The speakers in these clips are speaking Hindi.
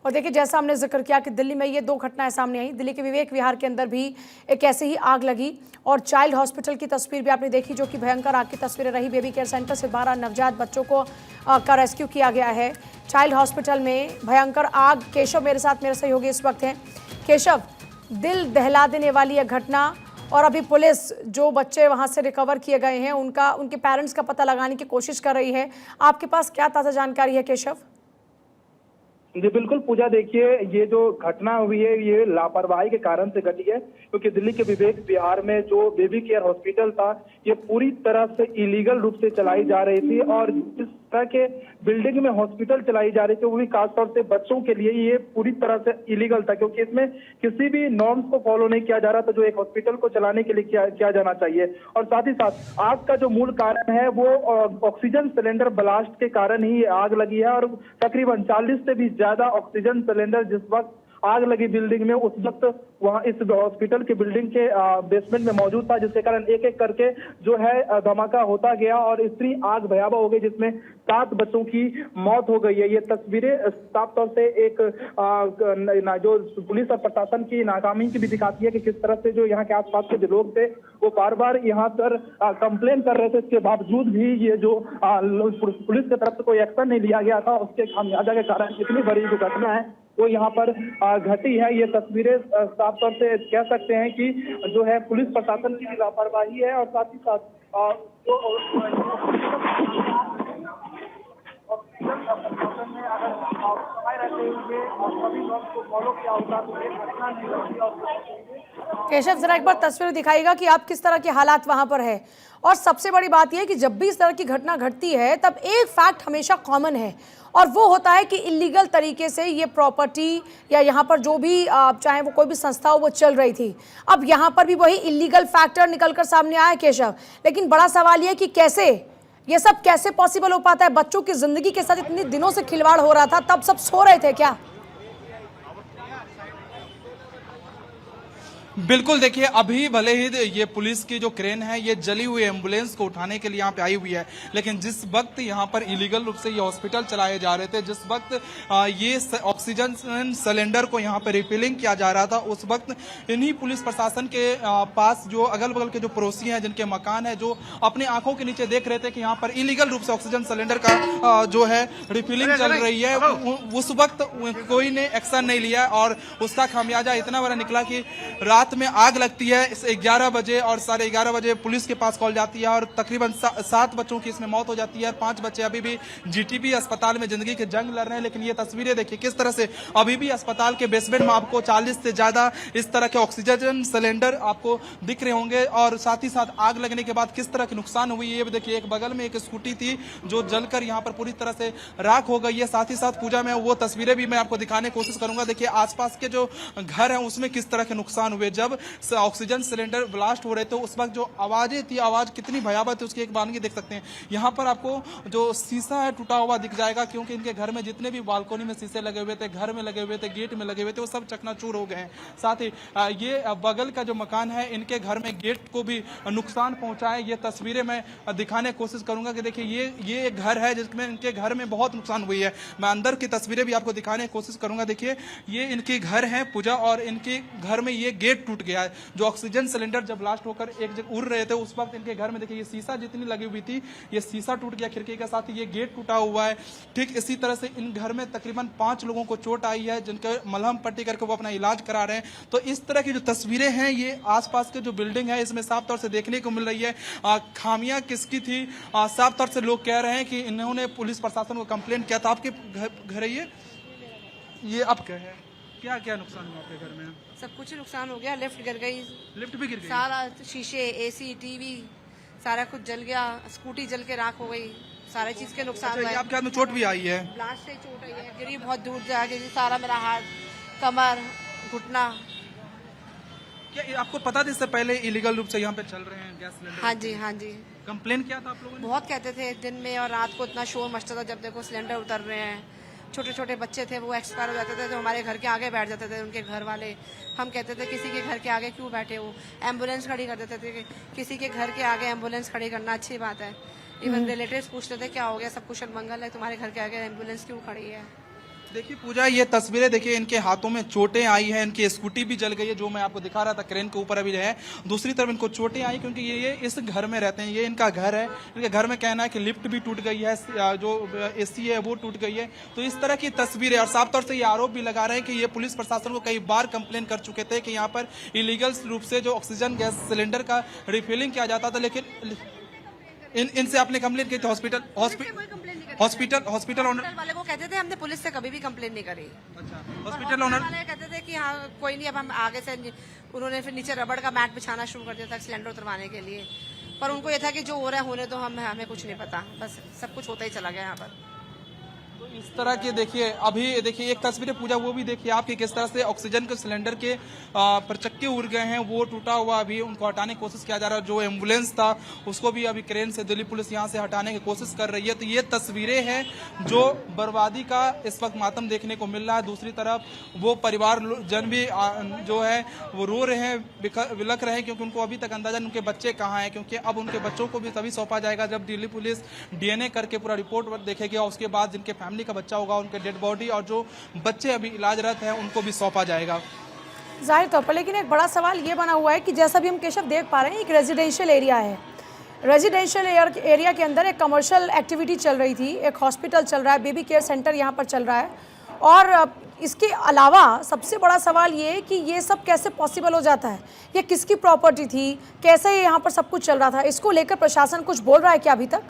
और देखिए, जैसा हमने जिक्र किया कि दिल्ली में ये 2 घटनाएं सामने आई। दिल्ली के विवेक विहार के अंदर भी एक ऐसे ही आग लगी और चाइल्ड हॉस्पिटल की तस्वीर भी आपने देखी, जो कि भयंकर आग की तस्वीरें रही। बेबी केयर सेंटर से 12 नवजात बच्चों को का रेस्क्यू किया गया है चाइल्ड हॉस्पिटल में। भयंकर आग। केशव मेरे साथ मेरे सहयोगी इस वक्त हैं। केशव, दिल दहला देने वाली यह घटना, और अभी पुलिस जो बच्चे वहां से रिकवर किए गए हैं उनके पेरेंट्स का पता लगाने की कोशिश कर रही है। आपके पास क्या ताज़ा जानकारी है केशव? जी बिल्कुल पूजा, देखिए ये जो घटना हुई है ये लापरवाही के कारण से घटी है, क्योंकि दिल्ली के विवेक विहार में जो बेबी केयर हॉस्पिटल था ये पूरी तरह से इलीगल रूप से चलाई जा रही थी। और जिस तरह के बिल्डिंग में हॉस्पिटल चलाई जा रही थी वो भी खासतौर से बच्चों के लिए ये पूरी तरह से इलीगल था, क्योंकि इसमें किसी भी नॉर्म्स को फॉलो नहीं किया जा रहा था जो एक हॉस्पिटल को चलाने के लिए किया जाना चाहिए। और साथ ही साथ आग का जो मूल कारण है वो ऑक्सीजन सिलेंडर ब्लास्ट के कारण ही आग लगी है। और तकरीबन 40 से भी ज्यादा ऑक्सीजन सिलेंडर जिस वक्त आग लगी बिल्डिंग में, उस वक्त वहां इस हॉस्पिटल के बिल्डिंग के बेसमेंट में मौजूद था, जिसके कारण एक एक करके जो है धमाका होता गया और इतनी आग भयावह हो गई जिसमें 7 बच्चों की मौत हो गई है। ये तस्वीरें साफ तौर से एक जो पुलिस और प्रशासन की नाकामी की भी दिखाती है कि किस तरह से जो यहाँ के आसपास के जो लोग थे वो बार बार यहाँ पर कंप्लेन कर रहे थे, इसके बावजूद भी ये जो पुलिस की तरफ से कोई एक्शन नहीं लिया गया था, उसके खामियाजा के कारण इतनी बड़ी जो घटना है वो यहाँ पर घटी है। ये तस्वीरें साफ तौर से कह सकते हैं कि जो है पुलिस प्रशासन की भी लापरवाही है। और साथ ही साथ जो प्रशासन ने अगर समय रहते हुए सभी लोग को फॉलो किया होता तो ये घटना नहीं होती। केशव, जरा एक बार तस्वीर दिखाइएगा कि आप किस तरह के हालात वहां पर है। और सबसे बड़ी बात यह है कि जब भी इस तरह की घटना घटती है तब एक फैक्ट हमेशा कॉमन है, और वो होता है कि इलीगल तरीके से ये प्रॉपर्टी या यहाँ पर जो भी चाहे वो कोई भी संस्था हो वो चल रही थी। अब यहाँ पर भी वही इलीगल फैक्टर निकलकर सामने आया है केशव। लेकिन बड़ा सवाल ये है कि कैसे ये सब कैसे पॉसिबल हो पाता है? बच्चों की जिंदगी के साथ इतने दिनों से खिलवाड़ हो रहा था, तब सब सो रहे थे क्या? बिल्कुल, देखिए अभी भले ही ये पुलिस की जो क्रेन है ये जली हुई एम्बुलेंस को उठाने के लिए यहाँ पे आई हुई है, लेकिन जिस वक्त यहाँ पर इलीगल रूप से ये हॉस्पिटल चलाए जा रहे थे, जिस वक्त ये ऑक्सीजन सिलेंडर को यहाँ पे रिफिलिंग किया जा रहा था, उस वक्त इन्हीं पुलिस प्रशासन के पास जो अगल बगल के जो पड़ोसी हैं जिनके मकान है, जो अपनी आंखों के नीचे देख रहे थे कि यहाँ पर इलीगल रूप से ऑक्सीजन सिलेंडर का जो है रिफिलिंग चल रही है, उस वक्त कोई ने एक्शन नहीं लिया और उसका खामियाजा इतना बड़ा निकला कि रात में आग लगती है 11 बजे और 11:30 बजे पुलिस के पास कॉल जाती है और तकरीबन 7 बच्चों की इसमें मौत हो जाती है। 5 बच्चे अभी भी जीटीबी अस्पताल में जिंदगी के जंग लड़ रहे हैं। लेकिन ये तस्वीरें देखिए किस तरह से अभी भी अस्पताल के बेसमेंट में आपको 40 से ज्यादा इस तरह के ऑक्सीजन सिलेंडर आपको दिख रहे होंगे, और साथ ही साथ आग लगने के बाद किस तरह की नुकसान हुई है। ये देखिए एक बगल में एक स्कूटी थी जो जलकर यहाँ पर पूरी तरह से राख हो गई है। साथ ही साथ पूजा में वो तस्वीरें भी मैं आपको दिखाने की कोशिश करूंगा। देखिए आसपास के जो घर है उसमें किस तरह के नुकसान हुए। जब ऑक्सीजन सिलेंडर ब्लास्ट हो रहे थे उस वक्त जो आवाजें थी, आवाज कितनी भयावह थी उसकी एक वानगी देख सकते हैं। यहाँ पर आपको जो शीशा है टूटा हुआ दिख जाएगा, क्योंकि इनके घर में जितने भी बालकनी में शीशे लगे हुए थे, घर में लगे हुए थे, गेट में लगे हुए थे, वो सब चकनाचूर हो गए हैं। साथ ही ये बगल का जो मकान है इनके घर में गेट को भी नुकसान पहुंचा है। ये तस्वीरें मैं दिखाने की कोशिश करूंगा कि देखिए ये एक घर है जिसमें इनके घर में बहुत नुकसान हुई है। मैं अंदर की तस्वीरें भी आपको दिखाने की कोशिश करूंगा। देखिए ये इनके घर है पूजा, और इनके घर में ये गेट टूट गया है। जो ऑक्सीजन सिलेंडर जब ब्लास्ट होकर एक जगह उड़ रहे थे उस वक्त इनके घर में देखिए ये शीशा जितनी लगी हुई थी ये शीशा टूट गया खिड़की के साथ, ये गेट टूटा हुआ है। ठीक इसी तरह से इन घर में तकरीबन 5 लोगों को चोट आई है जिनके मलहम पट्टी करके वो अपना इलाज करा रहे हैं। तो इस तरह की जो तस्वीरें हैं ये आसपास के जो बिल्डिंग है इसमें साफ तौर से देखने को मिल रही है। खामियां किसकी थी? साफ तौर से लोग कह रहे हैं कि इन्होंने पुलिस प्रशासन को कंप्लेन किया था। आपके घर है ये आप क्या है, क्या क्या नुकसान हुआ आपके घर में? सब कुछ नुकसान हो गया। लिफ्ट गिर गई, लिफ्ट भी गिर गई, सारा शीशे, एसी, टीवी सारा कुछ जल गया, स्कूटी जल के राख हो गई, सारे चीज के नुकसान हुआ। आपके हाथ में चोट भी आई है? ब्लास्ट से चोट आई है, गिरी बहुत दूर जा गिरी, सारा मेरा हाथ, कमर, घुटना। क्या आपको पता था इससे पहले इलीगल रूप से यहाँ पे चल रहे हैं गैस सिलेंडर? हाँ जी, हाँ जी। कंप्लेन किया था आप लोगों ने? बहुत कहते थे, दिन में और रात को इतना शोर मचता था जब देखो सिलेंडर उतर रहे हैं। छोटे छोटे बच्चे थे वो एक्सपायर हो जाते थे तो हमारे घर के आगे बैठ जाते थे उनके घर वाले। हम कहते थे किसी के घर के आगे क्यों बैठे हो, एम्बुलेंस खड़ी कर देते थे। किसी के घर के आगे एम्बुलेंस खड़ी करना अच्छी बात है। इवन रिलेटिव्स पूछते थे क्या हो गया, सब कुशल मंगल है, तुम्हारे घर के आगे एम्बुलेंस क्यों खड़ी है। देखिए पूजा, ये तस्वीरें देखिए, इनके हाथों में चोटें आई हैं, इनकी स्कूटी भी जल गई है, जो मैं आपको दिखा रहा था क्रेन के ऊपर अभी है। दूसरी तरफ इनको चोटें आई क्योंकि ये इस घर में रहते हैं, ये इनका घर है। इनके घर में कहना है कि लिफ्ट भी टूट गई है, जो एसी है वो टूट गई है। तो इस तरह की तस्वीरें, और साफ तौर से ये आरोप भी लगा रहे हैं कि ये पुलिस प्रशासन को कई बार कंप्लेन कर चुके थे कि यहाँ पर इलीगल रूप से जो ऑक्सीजन गैस सिलेंडर का रिफिलिंग किया जाता था। लेकिन इनसे आपने कंप्लेन की थी हॉस्पिटल ओनर वाले को कहते थे, हमने पुलिस से कभी भी कंप्लेन नहीं करी। अच्छा, हॉस्पिटल ओनर वाले कहते थे कि हाँ कोई नहीं, अब हम आगे से। उन्होंने फिर नीचे रबड़ का मैट बिछाना शुरू कर दिया था सिलेंडर उतरवाने के लिए, पर उनको ये था कि जो हो रहा है होने तो हमें कुछ नहीं पता, बस सब कुछ होता ही चला गया यहाँ पर। तो इस तरह के देखिए, अभी देखिए एक तस्वीरें पूजा वो भी देखिए आपकी, किस तरह से ऑक्सीजन के सिलेंडर के परचक्के उड़ गए हैं, वो टूटा हुआ अभी उनको हटाने की कोशिश किया जा रहा है। जो एम्बुलेंस था उसको भी अभी क्रेन से दिल्ली पुलिस यहाँ से हटाने की कोशिश कर रही है। तो ये तस्वीरें हैं जो बर्बादी का इस वक्त मातम देखने को मिल रहा है। दूसरी तरफ वो परिवार जन भी जो है वो रो रहे हैं, विलख रहे हैं, क्योंकि उनको अभी तक अंदाजा उनके बच्चे कहाँ हैं, क्योंकि अब उनके बच्चों को भी तभी सौंपा जाएगा जब दिल्ली पुलिस डीएनए करके पूरा रिपोर्ट देखेगी, और उसके बाद जिनके फैमिली का बच्चा होगा उनके डेड बॉडी और जो बच्चे अभी इलाजरत हैं उनको भी सौंपा जाएगा। जाहिर तौर पर, लेकिन एक बड़ा सवाल ये बना हुआ है कि जैसा भी हम केशव देख पा रहे हैं, एक रेजिडेंशियल एरिया है। रेजिडेंशियल एरिया के अंदर एक कमर्शियल एक्टिविटी चल रही थी, एक हॉस्पिटल चल रहा है, बेबी केयर सेंटर यहाँ पर चल रहा है। और इसके अलावा सबसे बड़ा सवाल ये है कि ये सब कैसे पॉसिबल हो जाता है, ये किसकी प्रॉपर्टी थी, कैसे यहाँ पर सब कुछ चल रहा था, इसको लेकर प्रशासन कुछ बोल रहा है क्या अभी तक?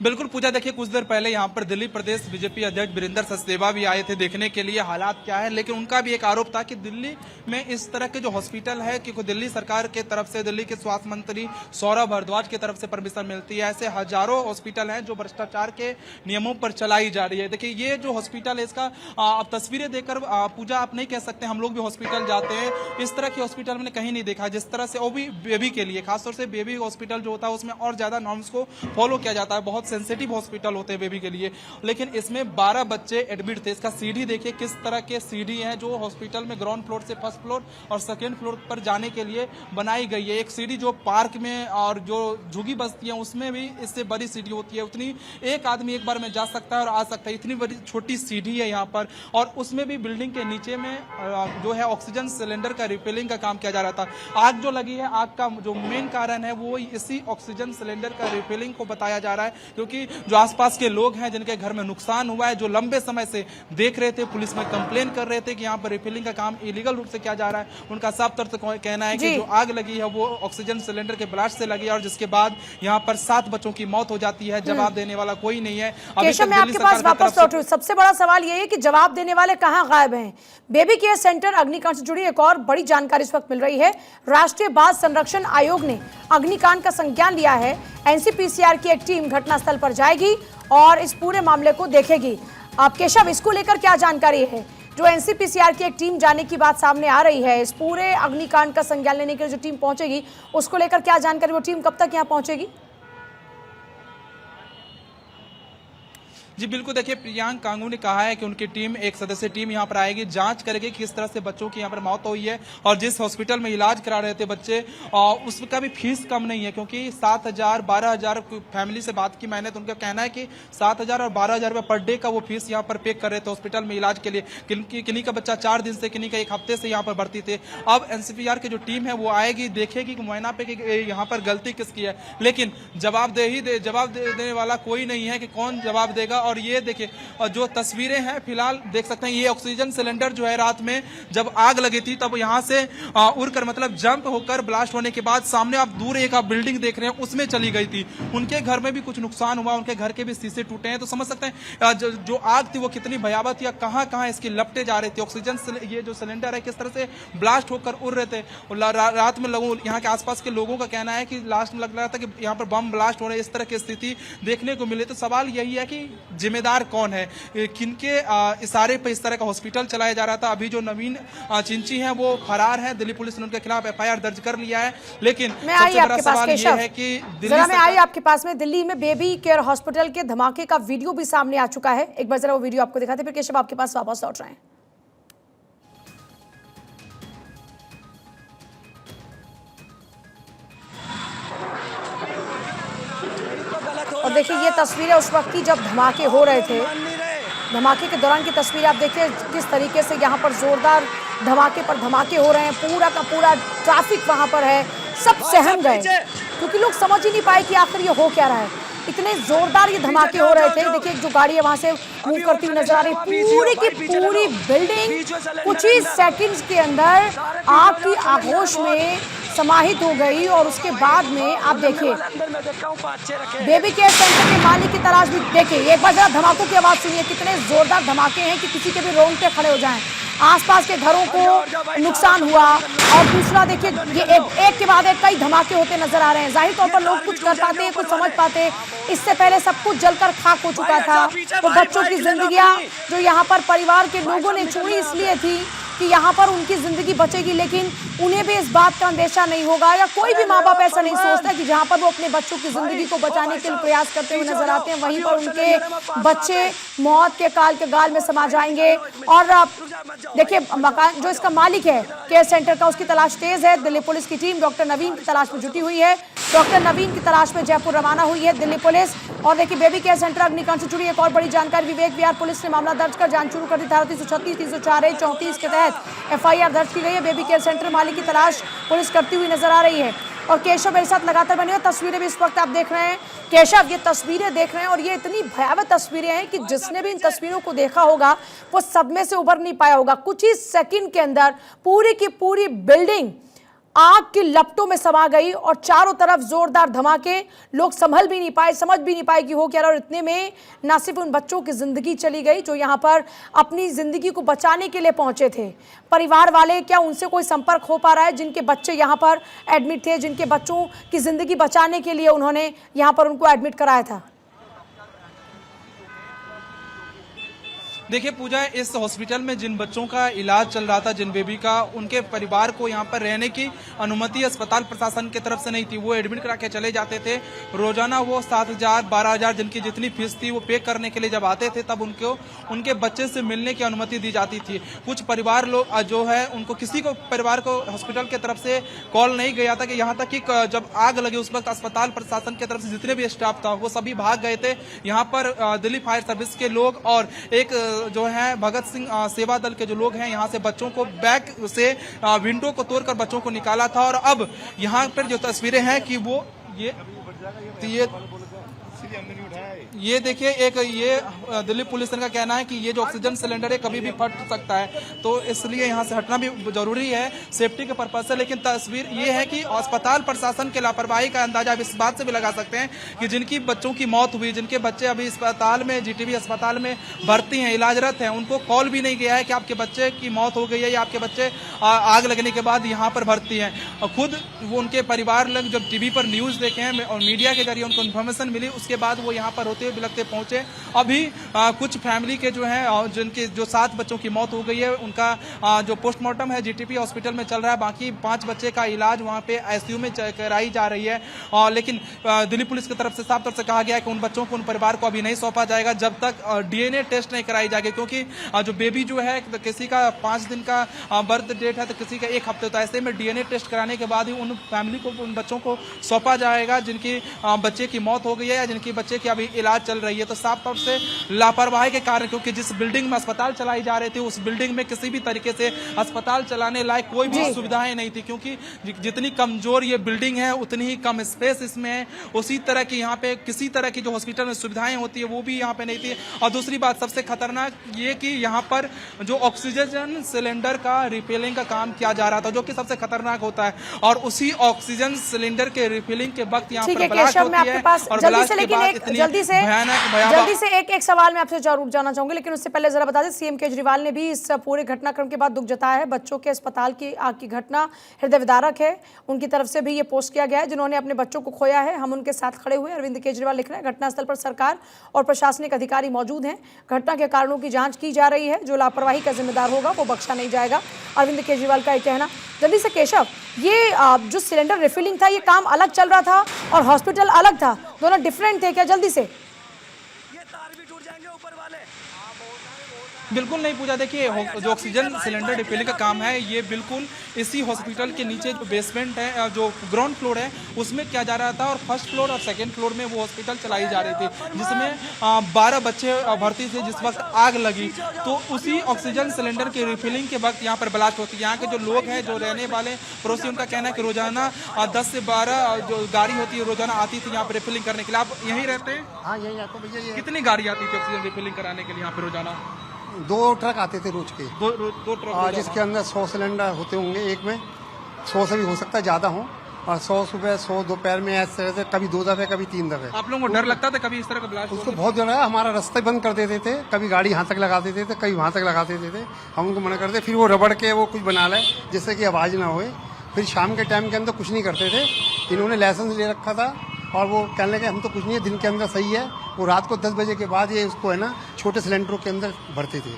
बिल्कुल पूजा, देखिए कुछ देर पहले यहाँ पर दिल्ली प्रदेश बीजेपी अध्यक्ष वीरेंद्र सचदेवा भी आए थे देखने के लिए हालात क्या है, लेकिन उनका भी एक आरोप था कि दिल्ली में इस तरह के जो हॉस्पिटल है, क्योंकि दिल्ली सरकार के तरफ से, दिल्ली के स्वास्थ्य मंत्री सौरभ भारद्वाज की तरफ से परमिशन मिलती है। ऐसे हजारों हॉस्पिटल हैं जो भ्रष्टाचार के नियमों पर चलाई जा रही है। देखिए ये जो हॉस्पिटल है, इसका आप तस्वीरें देखकर पूजा आप नहीं कह सकते, हम लोग भी हॉस्पिटल जाते हैं, इस तरह के हॉस्पिटल मैंने कहीं नहीं देखा जिस तरह से, वो भी बेबी के लिए, खासतौर से बेबी हॉस्पिटल जो होता है उसमें और ज्यादा नॉर्म्स को फॉलो किया जाता है, बहुत सेंसिटिव हॉस्पिटल होते हैं बेबी के लिए। लेकिन इसमें 12 बच्चे एडमिट थे। इसका सीढ़ी देखिए किस तरह के सीढ़ी हैं जो हॉस्पिटल में ग्राउंड फ्लोर से फर्स्ट फ्लोर और सेकंड फ्लोर पर जाने के लिए बनाई गई है। एक सीढ़ी जो पार्क में और जो झुग्गी बस्ती है उसमें भी इससे बड़ी सीढ़ी होती है, उतनी एक आदमी एक बार में जा सकता है और आ सकता है, इतनी बड़ी छोटी सीढ़ी है यहाँ पर। और उसमें भी बिल्डिंग के नीचे में जो है ऑक्सीजन सिलेंडर का रिफिलिंग का काम किया जा रहा था। आग जो लगी है, आग का जो मेन कारण है वो इसी ऑक्सीजन सिलेंडर का रिफिलिंग को बताया जा रहा है, क्योंकि जो आसपास के लोग हैं जिनके घर में नुकसान हुआ है, जो लंबे समय से देख रहे थे, पुलिस में कंप्लेन कर रहे थे कि यहाँ पर रिफिलिंग का काम इलीगल रूप से किया जा रहा है, उनका साफ तौर से कहना है कि जो आग लगी है वो ऑक्सीजन सिलेंडर के ब्लास्ट से लगी है, और जिसके बाद यहाँ पर 7 बच्चों की मौत हो जाती है। जवाब देने वाला कोई नहीं है। केशव, मैं आपके पास वापस लौटूं। सबसे बड़ा सवाल ये है कि जवाब देने वाले कहां गायब हैं? बेबी केयर सेंटर अग्निकांड से जुड़ी एक और बड़ी जानकारी इस वक्त मिल रही है। राष्ट्रीय बाल संरक्षण आयोग ने अग्निकांड का संज्ञान लिया है। एनसीपीसीआर की एक टीम घटनास्थल पर जाएगी और इस पूरे मामले को देखेगी। आप केशव, इसको लेकर क्या जानकारी है? जो एनसीपीसीआर की एक टीम जाने की बात सामने आ रही है, इस पूरे अग्निकांड का संज्ञान लेने के लिए जो टीम पहुंचेगी उसको लेकर क्या जानकारी, वो टीम कब तक यहाँ पहुंचेगी? जी बिल्कुल, देखिए प्रियांक कांगू ने कहा है कि उनकी टीम, एक सदस्यीय टीम यहाँ पर आएगी, जांच करेगी किस तरह से बच्चों की यहाँ पर मौत हुई है, और जिस हॉस्पिटल में इलाज करा रहे थे बच्चे उसका भी फीस कम नहीं है, क्योंकि 7,000 12,000 फैमिली से बात की मैंने, तो उनका कहना है कि 7,000 और 12,000 रुपये पर डे का वो फीस यहाँ पर पे कर रहे थे हॉस्पिटल में इलाज के लिए। किन्हीं का बच्चा 4 दिन से, किन्हीं का 1 हफ्ते से यहाँ पर भर्ती थे। अब एनसीपीआर की जो टीम है वो आएगी, देखेगी कि मुआयना पे कि यहाँ पर गलती किसकी है, लेकिन जवाब देने वाला कोई नहीं है कि कौन जवाब देगा। और ये देखिए जो तस्वीरें हैं फिलहाल देख सकते हैं, ये ऑक्सीजन सिलेंडर जो है रात में जब आग लगी थी तब यहाँ से उड़कर, मतलब जंप होकर ब्लास्ट होने के बाद सामने आप दूर एक आप बिल्डिंग देख रहे हैं उसमें चली गई थी। उनके घर में भी कुछ नुकसान हुआ, उनके घर के भी शीशे टूटे हैं। तो समझ सकते हैं जो आग थी वो कितनी भयावह थी, कहां कहां इसकी लपटें जा रही थी। ऑक्सीजन ये जो सिलेंडर है किस तरह से ब्लास्ट होकर उड़ रहे थे। रात में लोगों, यहाँ के आसपास के लोगों का कहना है कि लास्ट में लग रहा था कि यहाँ पर बम ब्लास्ट हो रहे, इस तरह की स्थिति देखने को मिली। तो सवाल यही है कि जिम्मेदार कौन है, किनके इशारे पर इस तरह का हॉस्पिटल चलाया जा रहा था। अभी जो नवीन चिंची हैं वो फरार हैं, दिल्ली पुलिस ने उनके खिलाफ एफआईआर दर्ज कर लिया है। लेकिन सबसे बड़ा सवाल ये है कि दिल्ली में आई आपके पास में, दिल्ली में बेबी केयर हॉस्पिटल के धमाके का वीडियो भी सामने आ चुका है। एक बार जरा वो वीडियो आपको दिखाते, फिर केशव आपके पास वापस लौट रहे हैं। और और देखिए ये तस्वीरें उस वक्त की जब धमाके हो रहे थे, धमाके के दौरान की तस्वीरें आप देखिए किस तरीके से यहाँ पर जोरदार धमाके पर धमाके हो रहे हैं। पूरा का पूरा ट्रैफिक वहाँ पर है, सब सहम गए क्योंकि लोग समझ ही नहीं पाए कि आखिर ये हो क्या रहा है। इतने जोरदार ये धमाके हो रहे थे। देखिए जो गाड़ी है वहां से मूव करती हुई नजर आ रही, पूरी की पूरी बिल्डिंग कुछ ही सेकंड्स के अंदर आग की आगोश में समाहित हो गई। और उसके बाद में आप देखिए बेबी केयर सेंटर के मालिक की तलाश भी देखिए। एक बार जरा धमाकों की आवाज सुनिए, कितने जोरदार धमाके हैं कि किसी के भी रोंगटे खड़े हो जाएं। आसपास के घरों को नुकसान हुआ। और दूसरा देखिए ये एक के बाद एक कई धमाके होते नजर आ रहे हैं। जाहिर तौर पर लोग कुछ कर पाते, कुछ समझ पाते, इससे पहले सब कुछ जलकर खाक हो चुका था। तो बच्चों की जिंदगियां जो यहाँ पर परिवार के लोगों ने छोड़ी इसलिए थी कि यहाँ पर उनकी जिंदगी बचेगी, लेकिन उन्हें भी इस बात का अंदेशा नहीं होगा, या कोई भी माँ बाप ऐसा नहीं सोचता कि जहाँ पर वो अपने बच्चों की जिंदगी को बचाने के लिए प्रयास करते हुए नजर आते हैं, वहीं पर उनके बच्चे मौत के काल के गाल में समा जाएंगे। और देखिए मकान जो इसका मालिक है केयर सेंटर का, उसकी तलाश तेज है। दिल्ली पुलिस की टीम डॉक्टर नवीन की तलाश में जुटी हुई है। डॉक्टर नवीन की तलाश में जयपुर रवाना हुई है दिल्ली पुलिस। और देखिए बेबी केयर सेंटर अग्निकांड से जुड़ी एक और बड़ी जानकारी, विवेक विहार पुलिस ने मामला दर्ज कर जांच शुरू कर दी। धारा 336, 304, 34 के तहत एफआईआर दर्ज की गई है। बेबी केयर सेंटर मालिक की तलाश पुलिस करती हुई नजर आ रही है। और केशव मेरे साथ लगातार बने हुए, तस्वीरें भी इस वक्त आप देख रहे हैं। केशव ये तस्वीरें देख रहे हैं और ये इतनी भयावह तस्वीरें हैं कि जिसने भी इन तस्वीरों को देखा होगा वो सदमे से उबर नहीं पाया होगा। कुछ ही सेकंड के अंदर पूरी की पूरी बिल्डिंग आग की लपटों में समा गई और चारों तरफ जोरदार धमाके। लोग संभल भी नहीं पाए, समझ भी नहीं पाए कि हो क्या रहा। और इतने में ना सिर्फ उन बच्चों की जिंदगी चली गई जो यहाँ पर अपनी जिंदगी को बचाने के लिए पहुंचे थे। परिवार वाले, क्या उनसे कोई संपर्क हो पा रहा है जिनके बच्चे यहाँ पर एडमिट थे, जिनके बच्चों की जिंदगी बचाने के लिए उन्होंने यहाँ पर उनको एडमिट कराया था? देखिए पूजा, इस हॉस्पिटल में जिन बच्चों का इलाज चल रहा था, जिन बेबी का, उनके परिवार को यहाँ पर रहने की अनुमति अस्पताल प्रशासन की तरफ से नहीं थी। वो एडमिट करा के चले जाते थे। रोजाना वो 7,000 12,000 जिनकी जितनी फीस थी वो पे करने के लिए जब आते थे तब उनको उनके बच्चे से मिलने की अनुमति दी जाती थी। कुछ परिवार लोग जो है उनको किसी को परिवार को हॉस्पिटल की तरफ से कॉल नहीं गया था कि यहाँ तक कि जब आग लगी उस वक्त अस्पताल प्रशासन की तरफ से जितने भी स्टाफ था वो सभी भाग गए थे। यहाँ पर दिल्ली फायर सर्विस के लोग और एक जो है भगत सिंह सेवा दल के जो लोग हैं यहाँ से बच्चों को बैक से विंडो को तोड़कर बच्चों को निकाला था। और अब यहाँ पर जो तस्वीरें हैं कि वो ये देखिए, एक ये दिल्ली पुलिस का कहना है कि ये जो ऑक्सीजन सिलेंडर है कभी भी फट सकता है, तो इसलिए यहाँ से हटना भी जरूरी है सेफ्टी के पर्पज से। लेकिन तस्वीर ये है कि अस्पताल प्रशासन के लापरवाही का अंदाजा अब इस बात से भी लगा सकते हैं कि जिनकी बच्चों की मौत हुई, जिनके बच्चे अभी अस्पताल में जीटीबी अस्पताल में भर्ती हैं, इलाजरत हैं, उनको कॉल भी नहीं गया है कि आपके बच्चे की मौत हो गई है या आपके बच्चे आग लगने के बाद यहाँ पर भर्ती हैं। और खुद वो उनके परिवार लोग जब टीवी पर न्यूज देखे हैं और मीडिया के जरिए उनको इन्फॉर्मेशन मिली, उसके बाद वो यहाँ पर होते बिलखते पहुंचे। अभी कुछ फैमिली के जो है जिनके जो 7 बच्चों की मौत हो गई है उनका जो पोस्टमार्टम है जीटीबी हॉस्पिटल में चल रहा है। बाकी 5 बच्चे का इलाज वहां पे आईसीयू में कराई जा रही है। लेकिन दिल्ली पुलिस की तरफ से साफ तौर से कहा गया है कि उन बच्चों को उन परिवार को अभी नहीं सौंपा जाएगा जब तक डीएनए टेस्ट नहीं कराई जाएगी, क्योंकि जो बेबी जो है किसी का 5 दिन का बर्थ डेट है तो किसी का 1 हफ्ते। तो ऐसे में डीएनए टेस्ट कराने के बाद ही उन फैमिली को, उन बच्चों को सौंपा जाएगा जिनकी बच्चे की मौत हो गई है या जिनकी बच्चे की अभी इलाज चल रही है। तो साफ तौर से लापरवाही के कारण, क्योंकि जिस बिल्डिंग में अस्पताल चलाई जा रही थी उस बिल्डिंग में किसी भी तरीके से अस्पताल चलाने लायक कोई भी सुविधाएं नहीं थी, क्योंकि जितनी कमजोर ये बिल्डिंग है उतनी ही कम स्पेस इसमें है। उसी तरह की यहाँ पे किसी तरह की जो हॉस्पिटल में सुविधाएं होती है वो भी यहाँ पे नहीं थी। और दूसरी बात सबसे खतरनाक ये कि यहाँ पर जो ऑक्सीजन सिलेंडर का रिफिलिंग का काम किया जा रहा था, जो कि सबसे खतरनाक होता है, और उसी ऑक्सीजन सिलेंडर के रिफिलिंग के वक्त यहाँ पर ब्लास्ट होती है और ब्लास्ट के बाद इतनी जल्दी से एक सवाल मैं आपसे जरूर जानना चाहूंगी, लेकिन उससे पहले जरा बता दें, सीएम केजरीवाल ने भी इस पूरे घटनाक्रम के बाद दुख जताया है। बच्चों के अस्पताल की आग की घटना हृदय विदारक है। उनकी तरफ से भी ये पोस्ट किया गया है, जिन्होंने अपने बच्चों को खोया है, हम उनके साथ खड़े हुए। अरविंद केजरीवाल लिख रहे हैं, घटनास्थल पर सरकार और प्रशासनिक अधिकारी मौजूद हैं। घटना के कारणों की जांच की जा रही है। जो लापरवाही का जिम्मेदार होगा वो बख्शा नहीं जाएगा, अरविंद केजरीवाल का यह कहना। जल्दी से केशव, ये जो सिलेंडर रिफिलिंग था ये काम अलग चल रहा था और हॉस्पिटल अलग था, दोनों डिफरेंट थे क्या? जल्दी से बिल्कुल नहीं पूजा, देखिए जो ऑक्सीजन सिलेंडर रिफिलिंग का काम है ये बिल्कुल इसी हॉस्पिटल के नीचे जो बेसमेंट है, जो ग्राउंड फ्लोर है उसमें किया जा रहा था और फर्स्ट फ्लोर और सेकंड फ्लोर में वो हॉस्पिटल चलाई जा रही थी, जिसमें 12 बच्चे भर्ती थे। जिस वक्त आग लगी तो उसी ऑक्सीजन सिलेंडर की रिफिलिंग के वक्त यहाँ पर ब्लास्ट होती है। यहाँ के जो लोग हैं, जो रहने वाले पड़ोसी, उनका कहना है कि रोजाना 10 से 12 जो गाड़ी होती है रोजाना आती थी यहाँ पर रिफिलिंग करने के लिए। आप यहीं रहते हैं? हाँ यही आता भैया। ये कितनी गाड़ी आती थी ऑक्सीजन रिफिलिंग कराने के लिए यहाँ पे रोजाना? 2 ट्रक आते थे रोज के। दो ट्रक जिसके अंदर 100 सिलेंडर होते होंगे, एक में 100 से भी हो सकता है ज्यादा हो, और 100 सुबह 100 दोपहर में, ऐसे से कभी 2 दफे कभी 3 दफे। आप लोगों को डर लगता था कभी इस तरह का ब्लास्ट? उसको बहुत डर है। हमारा रास्ता ही बंद कर देते थे, कभी गाड़ी यहाँ तक लगा देते थे, कभी वहाँ तक लगा देते थे। हम उनको मना करते, फिर वो रबड़ के वो कुछ बना लाए जिससे कि आवाज ना होए। फिर शाम के टाइम के अंदर कुछ नहीं करते थे। इन्होंने लाइसेंस ले रखा था और वो कहने लगे हम तो कुछ नहीं है, दिन के अंदर सही है। वो रात को 10 बजे के बाद ये उसको है ना छोटे सिलेंडरों के अंदर भरते थे।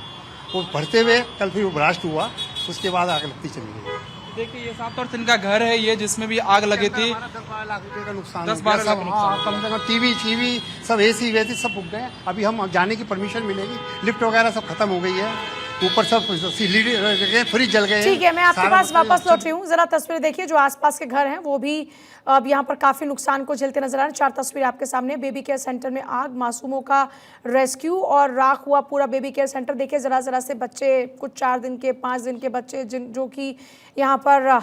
वो भरते हुए कल फिर वो ब्लास्ट हुआ, उसके बाद आग लगती चली गई। देखिए ये साफ तौर से इनका घर है ये, जिसमें भी आग लगी थी। 10-12 लाख रुपए का नुकसान, 10-12 लाख नुकसान। कम से कम टीवी सब एसी वेसी सब उग गए। अभी हम जाने की परमिशन मिलेगी, लिफ्ट वगैरह सब खत्म हो गई है, ऊपर सब फ्रिज जल गए। ठीक है, मैं आपके पास वापस लौट रही हूँ। जरा तस्वीरें देखिए, जो आसपास के घर हैं वो भी अब यहाँ पर काफी नुकसान को झेलते नजर आ रहे हैं। 4 तस्वीरें आपके सामने। बेबी केयर सेंटर में आग, मासूमों का रेस्क्यू और राख हुआ पूरा बेबी केयर सेंटर। देखिए जरा से बच्चे, कुछ 4 दिन के 5 दिन के बच्चे जो कि यहाँ पर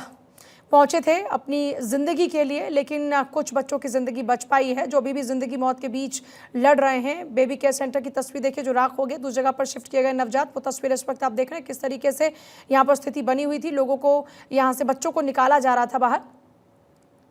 पहुंचे थे अपनी जिंदगी के लिए, लेकिन कुछ बच्चों की जिंदगी बच पाई है जो अभी भी जिंदगी मौत के बीच लड़ रहे हैं। बेबी केयर सेंटर की तस्वीर देखिए, जो राख हो गए, दूसरी जगह पर शिफ्ट किए गए नवजात। वो तस्वीर इस वक्त आप देख रहे हैं किस तरीके से यहाँ पर स्थिति बनी हुई थी। लोगों को यहाँ से, बच्चों को निकाला जा रहा था बाहर।